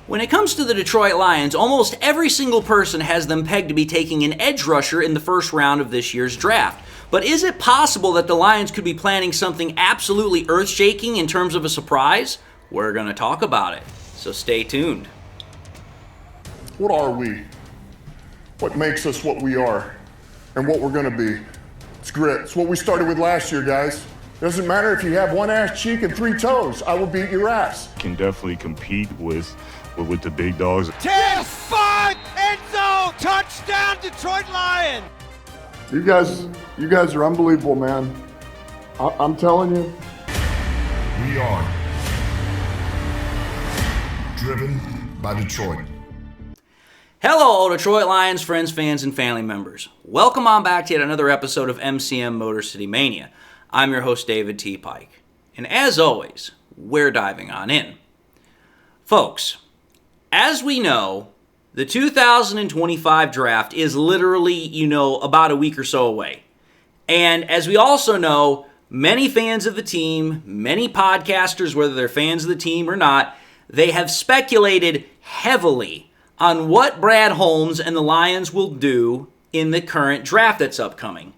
When it comes to the Detroit Lions, almost every single person has them pegged to be taking an edge rusher in the first round of this year's draft. But is it possible that the Lions could be planning something absolutely earth-shaking in terms of a surprise? We're going to talk about it, so stay tuned. What are we? What makes us what we are and what we're going to be? It's grit. It's what we started with last year, guys. Doesn't matter if you have one ass cheek and 3 toes. I will beat your ass. Can definitely compete with the big dogs. 10-5 end zone touchdown Detroit Lions. You guys are unbelievable, man. I'm telling you. We are driven by Detroit. Hello, Detroit Lions friends, fans, and family members. Welcome on back to yet another episode of MCM Motor City Mania. I'm your host, David T. Pike. And as always, we're diving on in. Folks, as we know, the 2025 draft is literally, about a week or so away. And as we also know, many fans of the team, many podcasters, whether they're fans of the team or not, they have speculated heavily on what Brad Holmes and the Lions will do in the current draft that's upcoming.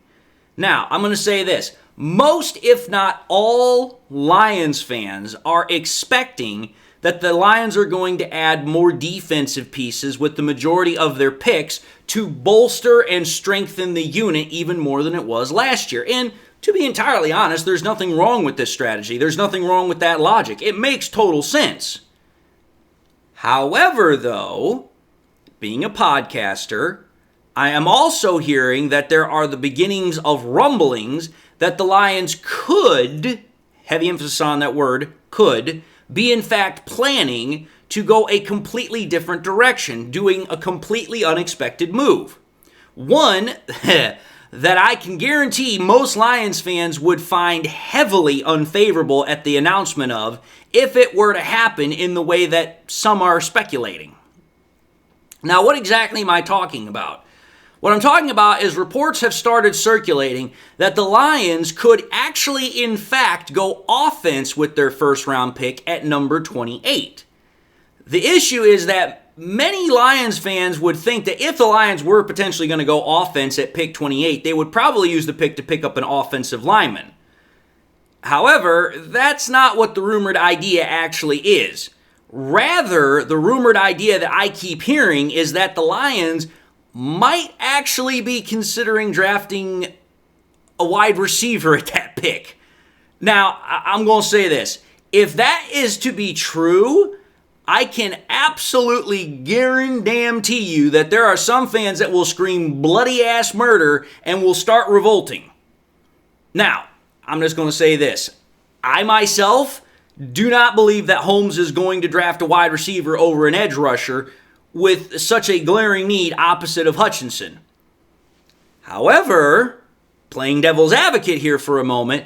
Now, I'm going to say this. Most, if not all, Lions fans are expecting that the Lions are going to add more defensive pieces with the majority of their picks to bolster and strengthen the unit even more than it was last year. And to be entirely honest, there's nothing wrong with this strategy. There's nothing wrong with that logic. It makes total sense. However, though, being a podcaster, I am also hearing that there are the beginnings of rumblings that the Lions could, heavy emphasis on that word, could, be in fact planning to go a completely different direction, doing a completely unexpected move. One that I can guarantee most Lions fans would find heavily unfavorable at the announcement of if it were to happen in the way that some are speculating. Now, what exactly am I talking about? What I'm talking about is reports have started circulating that the Lions could actually, in fact, go offense with their first-round pick at number 28. The issue is that many Lions fans would think that if the Lions were potentially going to go offense at pick 28, they would probably use the pick to pick up an offensive lineman. However, that's not what the rumored idea actually is. Rather, the rumored idea that I keep hearing is that the Lions might actually be considering drafting a wide receiver at that pick. Now, I'm going to say this. If that is to be true, I can absolutely guarantee you that there are some fans that will scream bloody-ass murder and will start revolting. Now, I'm just going to say this. I myself do not believe that Holmes is going to draft a wide receiver over an edge rusher with such a glaring need opposite of Hutchinson. However, playing devil's advocate here for a moment,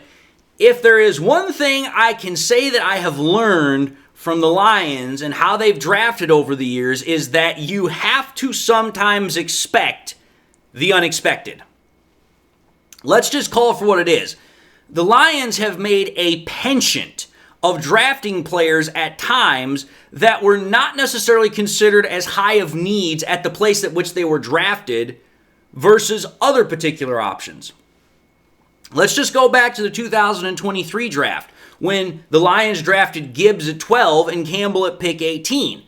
if there is one thing I can say that I have learned from the Lions and how they've drafted over the years is that you have to sometimes expect the unexpected. Let's just call it for what it is. The Lions have made a penchant of drafting players at times that were not necessarily considered as high of needs at the place at which they were drafted versus other particular options. Let's just go back to the 2023 draft when the Lions drafted Gibbs at 12 and Campbell at pick 18.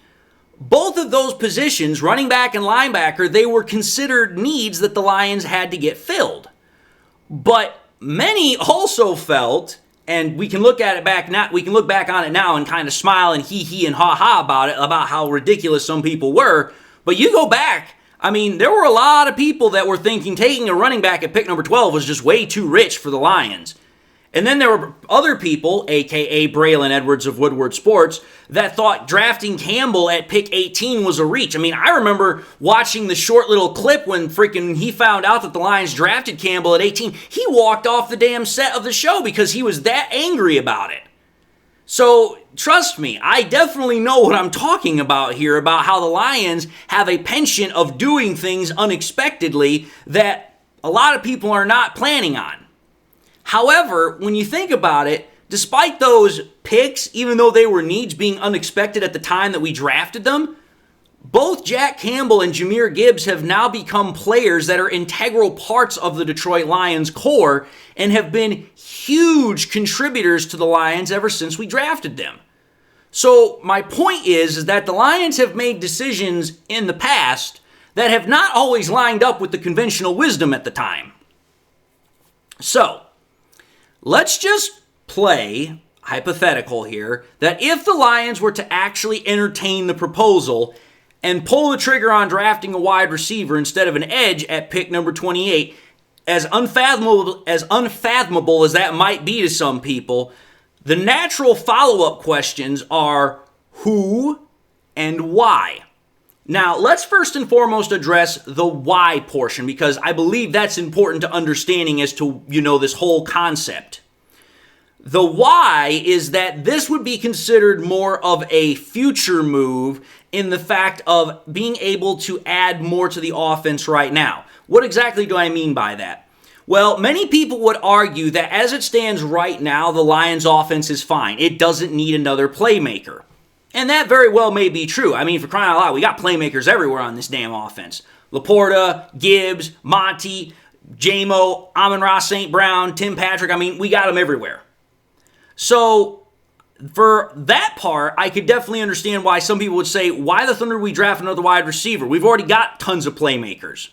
Both of those positions, running back and linebacker, they were considered needs that the Lions had to get filled. But many also felt, and we can look at it back now. We can look back on it now and kind of smile and hee and ha ha about it, about how ridiculous some people were. But you go back, I mean, there were a lot of people that were thinking taking a running back at pick number 12 was just way too rich for the Lions. And then there were other people, a.k.a. Braylon Edwards of Woodward Sports, that thought drafting Campbell at pick 18 was a reach. I mean, I remember watching the short little clip when freaking he found out that the Lions drafted Campbell at 18. He walked off the damn set of the show because he was that angry about it. So, trust me, I definitely know what I'm talking about here, about how the Lions have a penchant of doing things unexpectedly that a lot of people are not planning on. However, when you think about it, despite those picks, even though they were needs being unexpected at the time that we drafted them, both Jack Campbell and Jahmyr Gibbs have now become players that are integral parts of the Detroit Lions core and have been huge contributors to the Lions ever since we drafted them. So my point is that the Lions have made decisions in the past that have not always lined up with the conventional wisdom at the time. So let's just play hypothetical here that if the Lions were to actually entertain the proposal and pull the trigger on drafting a wide receiver instead of an edge at pick number 28, as unfathomable as that might be to some people, the natural follow-up questions are who and why. Now, let's first and foremost address the why portion, because I believe that's important to understanding as to, this whole concept. The why is that this would be considered more of a future move in the fact of being able to add more to the offense right now. What exactly do I mean by that? Well, many people would argue that as it stands right now, the Lions' offense is fine. It doesn't need another playmaker. And that very well may be true. I mean, for crying out loud, we got playmakers everywhere on this damn offense. Laporta, Gibbs, Monty, J-Mo, Amon-Ra St. Brown, Tim Patrick. I mean, we got them everywhere. So for that part, I could definitely understand why some people would say, why the Thunder would we draft another wide receiver? We've already got tons of playmakers.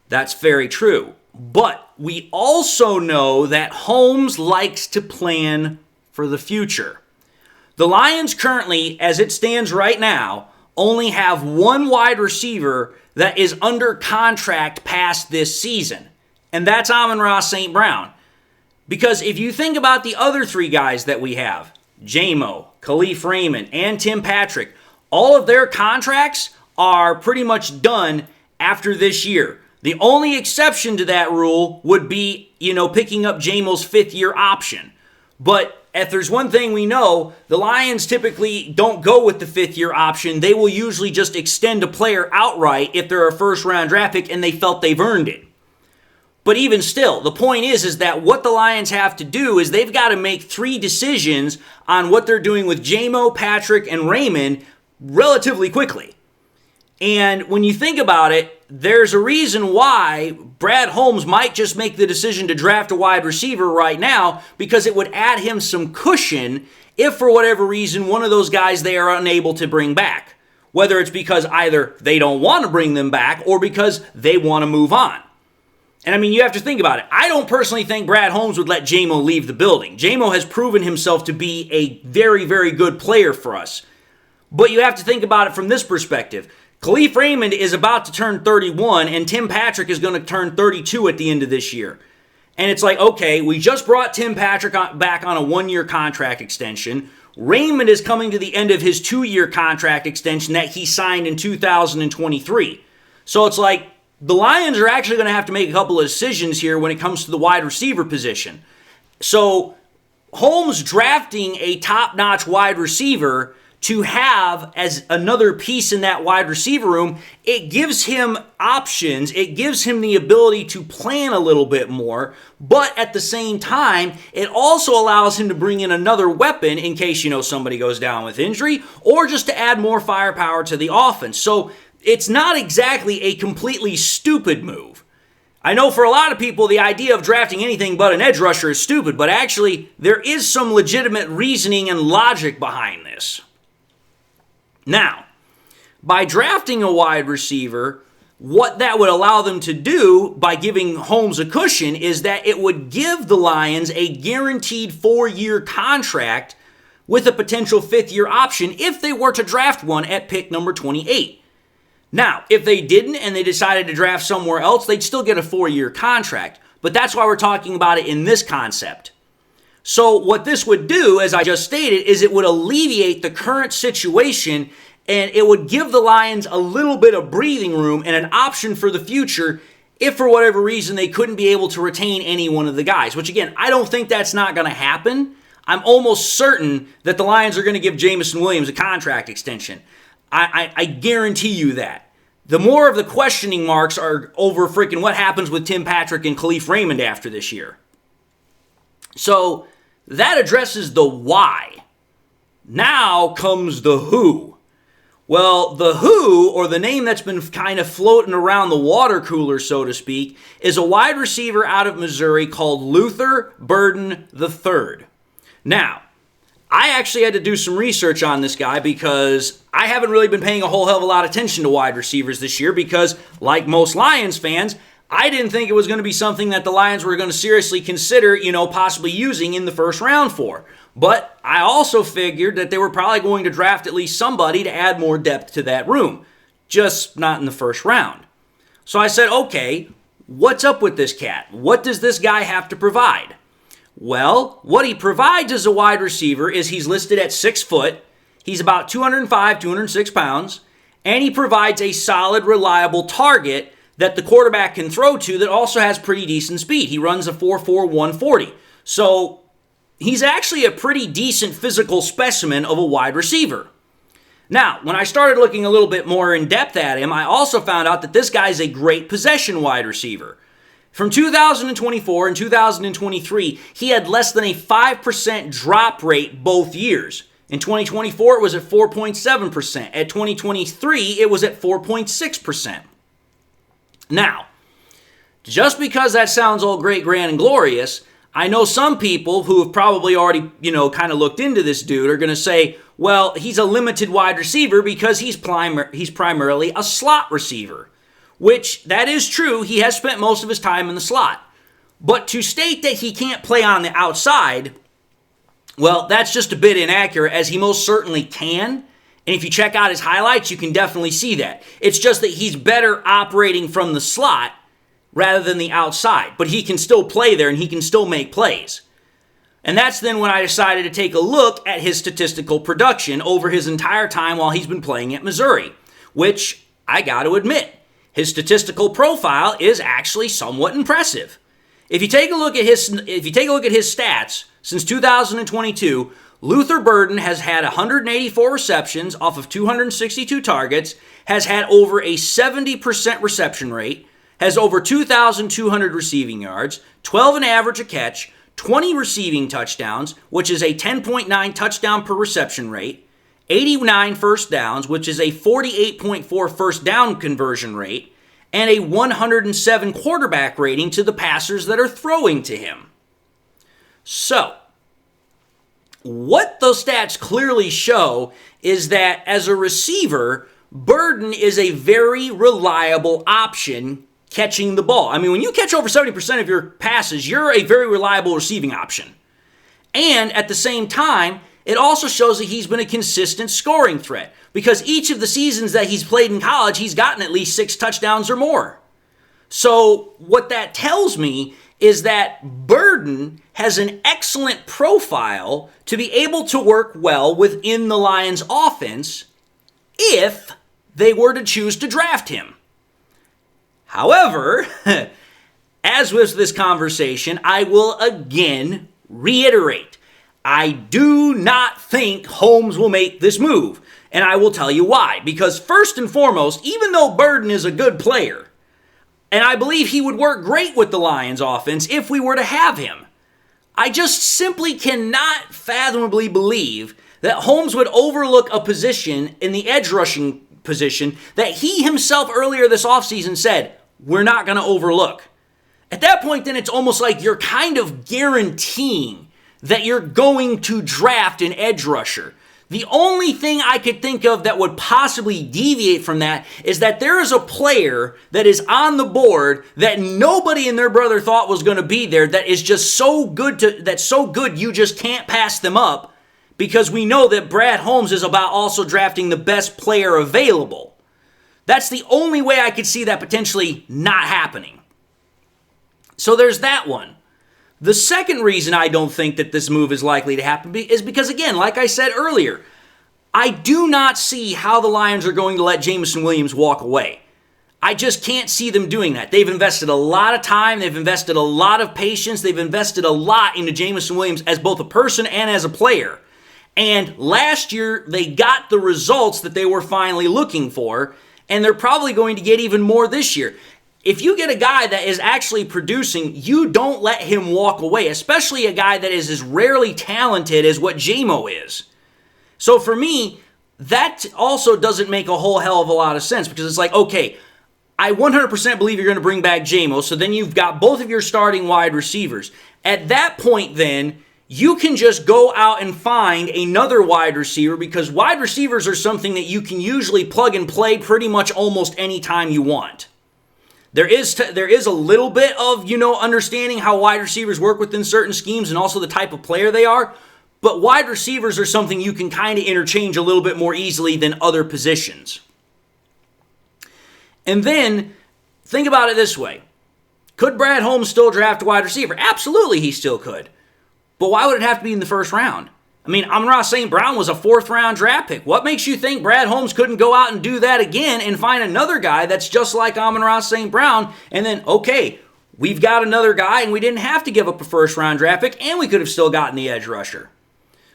That's very true. But we also know that Holmes likes to plan for the future. The Lions currently, as it stands right now, only have one wide receiver that is under contract past this season, and that's Amon-Ra St. Brown. Because if you think about the other three guys that we have, J-Mo, Kalif Raymond, and Tim Patrick, all of their contracts are pretty much done after this year. The only exception to that rule would be, picking up J-Mo's fifth-year option. But if there's one thing we know, the Lions typically don't go with the fifth-year option. They will usually just extend a player outright if they're a first-round draft pick and they felt they've earned it. But even still, the point is that what the Lions have to do is they've got to make three decisions on what they're doing with J-Mo, Patrick, and Raymond relatively quickly. And when you think about it, there's a reason why Brad Holmes might just make the decision to draft a wide receiver right now, because it would add him some cushion if for whatever reason one of those guys they are unable to bring back. Whether it's because either they don't want to bring them back or because they want to move on. And I mean, you have to think about it. I don't personally think Brad Holmes would let J-Mo leave the building. J-Mo has proven himself to be a very, very good player for us. But you have to think about it from this perspective. Kalif Raymond is about to turn 31, and Tim Patrick is going to turn 32 at the end of this year. And it's like, okay, we just brought Tim Patrick back on a one-year contract extension. Raymond is coming to the end of his 2-year contract extension that he signed in 2023. So it's like, the Lions are actually going to have to make a couple of decisions here when it comes to the wide receiver position. So Holmes drafting a top-notch wide receiver to have as another piece in that wide receiver room, it gives him options. It gives him the ability to plan a little bit more, but at the same time, it also allows him to bring in another weapon in case, somebody goes down with injury, or just to add more firepower to the offense. So it's not exactly a completely stupid move. I know for a lot of people, the idea of drafting anything but an edge rusher is stupid, but actually, there is some legitimate reasoning and logic behind this. Now, by drafting a wide receiver, what that would allow them to do by giving Holmes a cushion is that it would give the Lions a guaranteed 4-year contract with a potential 5th-year option if they were to draft one at pick number 28. Now, if they didn't and they decided to draft somewhere else, they'd still get a 4-year contract. But that's why we're talking about it in this concept. So what this would do, as I just stated, is it would alleviate the current situation and it would give the Lions a little bit of breathing room and an option for the future if for whatever reason they couldn't be able to retain any one of the guys. Which again, I don't think that's not going to happen. I'm almost certain that the Lions are going to give Jameson Williams a contract extension. I guarantee you that. The more of the questioning marks are over freaking what happens with Tim Patrick and Kalif Raymond after this year. So That addresses the why. Now comes the who. Well, the who, or the name that's been kind of floating around the water cooler, so to speak, is a wide receiver out of Missouri called Luther Burden III. Now, I actually had to do some research on this guy because I haven't really been paying a whole hell of a lot of attention to wide receivers this year because, like most Lions fans, I didn't think it was going to be something that the Lions were going to seriously consider, possibly using in the first round for. But I also figured that they were probably going to draft at least somebody to add more depth to that room, just not in the first round. So I said, okay, what's up with this cat? What does this guy have to provide? Well, what he provides as a wide receiver is he's listed at 6 foot, he's about 205, 206 pounds, and he provides a solid, reliable target that the quarterback can throw to that also has pretty decent speed. He runs a 4.4 140. So he's actually a pretty decent physical specimen of a wide receiver. Now, when I started looking a little bit more in depth at him, I also found out that this guy's a great possession wide receiver. From 2024 and 2023, he had less than a 5% drop rate both years. In 2024, it was at 4.7%. At 2023, it was at 4.6%. Now, just because that sounds all great, grand, and glorious, I know some people who have probably already, kind of looked into this dude are going to say, well, he's a limited wide receiver because he's primarily a slot receiver. Which, that is true, he has spent most of his time in the slot. But to state that he can't play on the outside, well, that's just a bit inaccurate, as he most certainly can. And if you check out his highlights, you can definitely see that. It's just that he's better operating from the slot rather than the outside. But he can still play there and he can still make plays. And that's then when I decided to take a look at his statistical production over his entire time while he's been playing at Missouri, which I got to admit, his statistical profile is actually somewhat impressive. If you take a look at his stats since 2022, Luther Burden has had 184 receptions off of 262 targets, has had over a 70% reception rate, has over 2,200 receiving yards, 12 an average a catch, 20 receiving touchdowns, which is a 10.9 touchdown per reception rate, 89 first downs, which is a 48.4 first down conversion rate, and a 107 quarterback rating to the passers that are throwing to him. So, what those stats clearly show is that as a receiver, Burden is a very reliable option catching the ball. I mean, when you catch over 70% of your passes, you're a very reliable receiving option. And at the same time, it also shows that he's been a consistent scoring threat because each of the seasons that he's played in college, he's gotten at least 6 touchdowns or more. So what that tells me is that Burden has an excellent profile to be able to work well within the Lions offense if they were to choose to draft him. However, as with this conversation, I will again reiterate, I do not think Holmes will make this move, and I will tell you why. Because first and foremost, even though Burden is a good player, and I believe he would work great with the Lions offense if we were to have him, I just simply cannot fathomably believe that Holmes would overlook a position in the edge rushing position that he himself earlier this offseason said, we're not going to overlook. At that point, then it's almost like you're kind of guaranteeing that you're going to draft an edge rusher. The only thing I could think of that would possibly deviate from that is that there is a player that is on the board that nobody and their brother thought was going to be there that is just so good that's so good you just can't pass them up because we know that Brad Holmes is about also drafting the best player available. That's the only way I could see that potentially not happening. So there's that one. The second reason I don't think that this move is likely to happen is because, again, like I said earlier, I do not see how the Lions are going to let Jameson Williams walk away. I just can't see them doing that. They've invested a lot of time. They've invested a lot of patience. They've invested a lot into Jameson Williams as both a person and as a player. And last year, they got the results that they were finally looking for, and they're probably going to get even more this year. if you get a guy that is actually producing, you don't let him walk away, especially a guy that is as rarely talented as what J-Mo is. So for me, that also doesn't make a whole hell of a lot of sense, because it's like, okay, I 100% believe you're going to bring back J-Mo, so then you've got both of your starting wide receivers. At that point then, you can just go out and find another wide receiver, because wide receivers are something that you can usually plug and play pretty much almost any time you want. There is a little bit of, understanding how wide receivers work within certain schemes and also the type of player they are, but wide receivers are something you can kind of interchange a little bit more easily than other positions. And then, think about it this way. Could Brad Holmes still draft a wide receiver? Absolutely, he still could. But why would it have to be in the first round? I mean, Amon-Ra St. Brown was a 4th-round draft pick. What makes you think Brad Holmes couldn't go out and do that again and find another guy that's just like Amon-Ra St. Brown, and then, okay, we've got another guy, and we didn't have to give up a first-round draft pick, and we could have still gotten the edge rusher.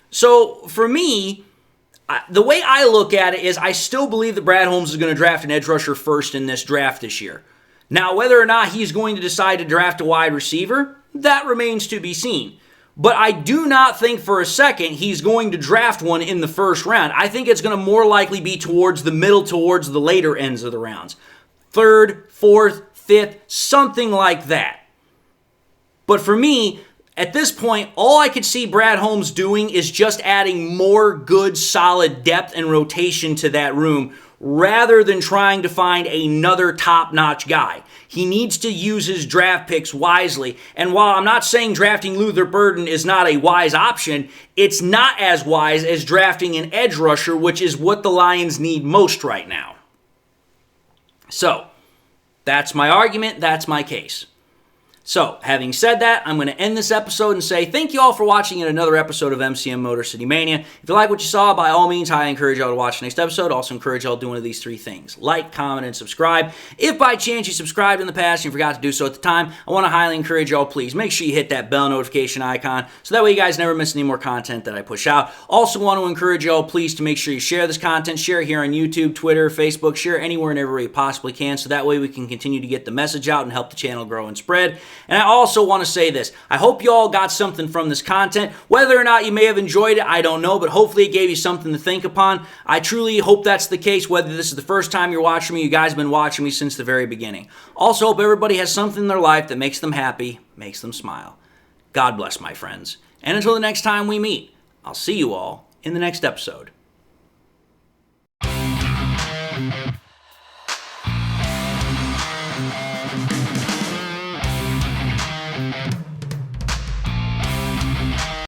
So, for me, the way I look at it is I still believe that Brad Holmes is going to draft an edge rusher first in this draft this year. Now, whether or not he's going to decide to draft a wide receiver, that remains to be seen. But I do not think for a second he's going to draft one in the first round. I think it's going to more likely be towards the middle, towards the later ends of the rounds. 3rd, 4th, 5th, something like that. But for me, at this point, all I could see Brad Holmes doing is just adding more good, solid depth and rotation to that room, rather than trying to find another top-notch guy. He needs to use his draft picks wisely. And while I'm not saying drafting Luther Burden is not a wise option, it's not as wise as drafting an edge rusher, which is what the Lions need most right now. So, that's my argument, that's my case. So, having said that, I'm going to end this episode and say thank you all for watching yet another episode of MCM Motor City Mania. If you like what you saw, by all means, I encourage y'all to watch the next episode. Also encourage y'all to do one of these 3 things. Like, comment, and subscribe. If by chance you subscribed in the past and you forgot to do so at the time, I want to highly encourage y'all, please make sure you hit that bell notification icon so that way you guys never miss any more content that I push out. Also want to encourage y'all, please, to make sure you share this content. Share it here on YouTube, Twitter, Facebook. Share it anywhere and everywhere you possibly can, so that way we can continue to get the message out and help the channel grow and spread. And I also want to say this. I hope you all got something from this content. Whether or not you may have enjoyed it, I don't know, but hopefully it gave you something to think upon. I truly hope that's the case. Whether this is the first time you're watching me, you guys have been watching me since the very beginning. Also hope everybody has something in their life that makes them happy, makes them smile. God bless, my friends. And until the next time we meet, I'll see you all in the next episode